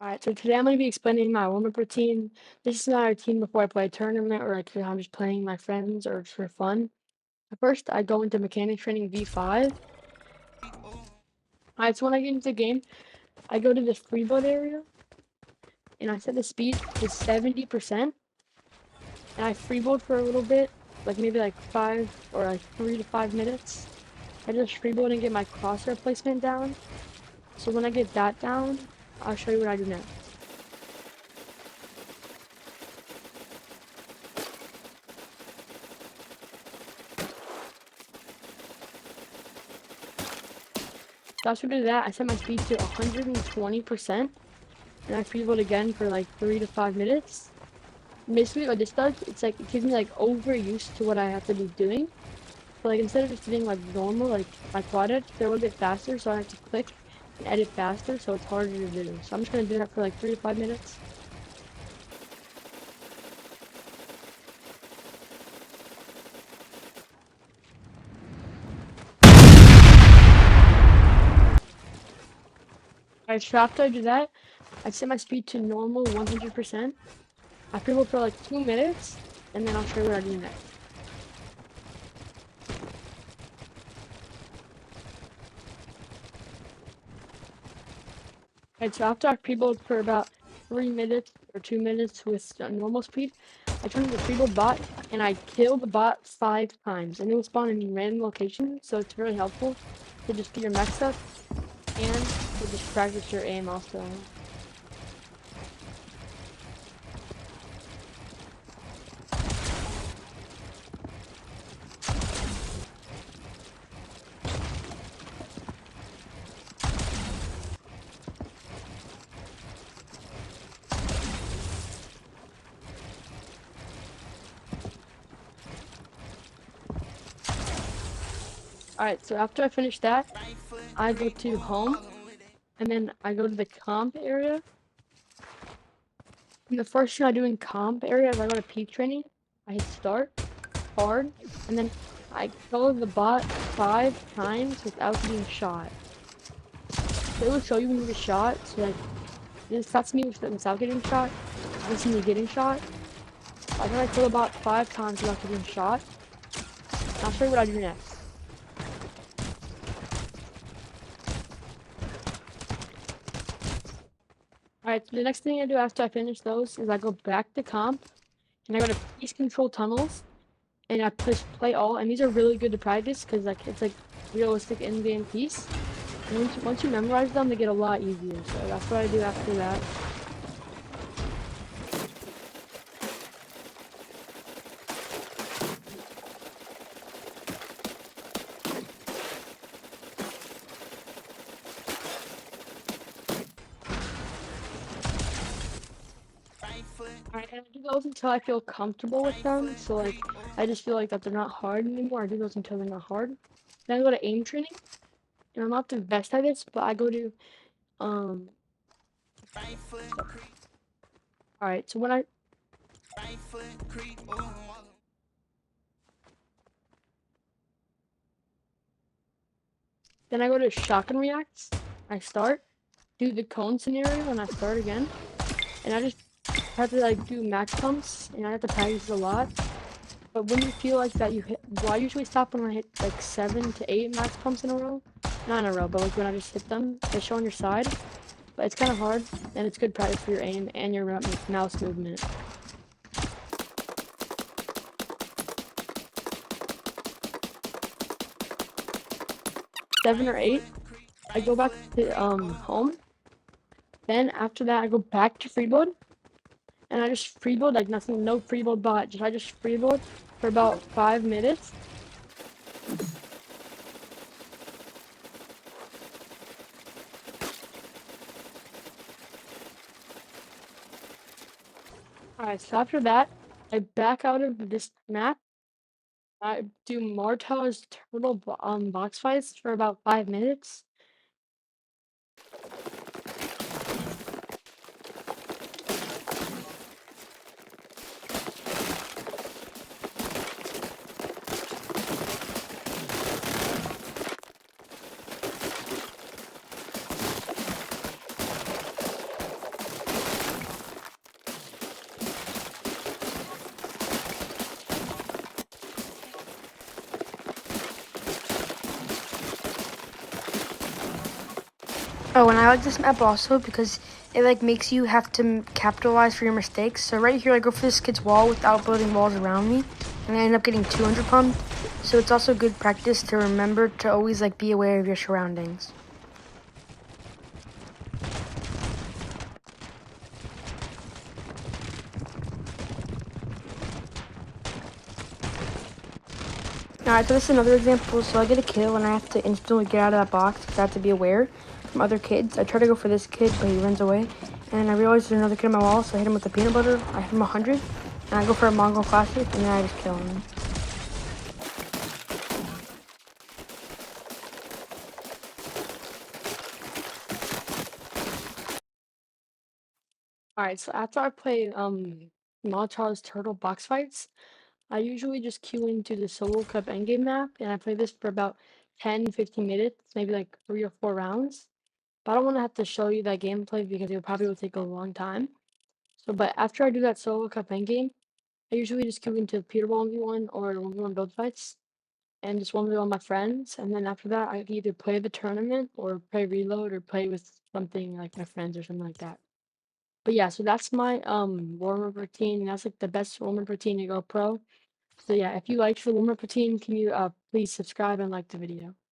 Alright, so today I'm going to be explaining my warm-up routine. This is my routine before I play a tournament or like I'm just playing with my friends or just for fun. First, I go into mechanic training V5. Alright, so when I get into the game, I go to the freeboard area and I set the speed to 70%. And I freeboard for a little bit, like maybe like 3 to 5 minutes. I just freeboard and get my crosshair placement down. So when I get that down, I'll show you what I do next. So after I do that, I set my speed to 120%, and I freeboard again for like 3 to 5 minutes. Basically, what this does, it's like it gives me like overuse to what I have to be doing. So like instead of just doing like normal, like my quad edits, they're a little bit faster, so I have to click and edit faster, so it's harder to do. So I'm just gonna do that for like 3 to 5 minutes. Alright, so after I do that, I set my speed to normal 100%. I freeboard for like 2 minutes, and then I'll show you what I do next. Alright, so after I prebuild for about 3 minutes or 2 minutes with normal speed, I turn to the prebuild bot and I kill the bot 5 times. And it will spawn in random locations, so it's really helpful to just get your mechs up and to just practice your aim also. Alright, so after I finish that, I go to home and then I go to the comp area. And the first thing I do in comp area is I go to peak training, I hit start, hard, and then I kill the bot 5 times without getting shot. So it will show you when you get shot, so like, that's me without getting shot, this is me getting shot. I think I kill the bot 5 times without getting shot. And I'll show you what I do next. Alright, so the next thing I do after I finish those is I go back to comp, and I go to piece control tunnels, and I push play all, and these are really good to practice because like it's like realistic in-game piece. And once you memorize them, they get a lot easier. So that's what I do after that. Alright, and I do those until I feel comfortable with them. So like I just feel like that they're not hard anymore. I do those until they're not hard. Then I go to aim training, and I'm not the best at this, but I go to um alright, so when I then I go to shotgun reacts. I start, do the cone scenario, and I start again. And I just have to like do max pumps, and I have to practice a lot. But when you feel like that you hit, well, I usually stop when I hit like 7 to 8 max pumps in a row. Not in a row, but like when I just hit them, they show on your side. But it's kind of hard, and it's good practice for your aim and your mouse movement. 7 or 8, I go back to home. Then after that, I go back to freeboard, and I just freeboard like nothing, no freeboard bot. I just freeboard for about 5 minutes. Alright, so after that, I back out of this map. I do Martar's turtle box fights for about 5 minutes. Oh, and I like this map also because it like makes you have to capitalize for your mistakes. So right here, I go for this kid's wall without building walls around me, and I end up getting 200 pumped. So it's also good practice to remember to always like be aware of your surroundings. Alright, so this is another example. So I get a kill and I have to instantly get out of that box because I have to be aware from other kids. I try to go for this kid, but he runs away. And I realize there's another kid on my wall, so I hit him with the peanut butter. I hit him 100, and I go for a Mongol Classic, and then I just kill him. Alright, so after I play Molotrov's Turtle box fights, I usually just queue into the solo cup endgame map, and I play this for about 10-15 minutes, maybe like 3 or 4 rounds. But I don't want to have to show you that gameplay because it probably will take a long time. So, but after I do that solo cup endgame, I usually just queue into Peter 1v1 or 1v1 build fights, and just 1v1 my friends. And then after that, I either play the tournament or play reload or play with something like my friends or something like that. But yeah, so that's my warm-up routine. That's like the best warm-up routine to go pro. So yeah, if you liked the warm-up routine, can you please subscribe and like the video?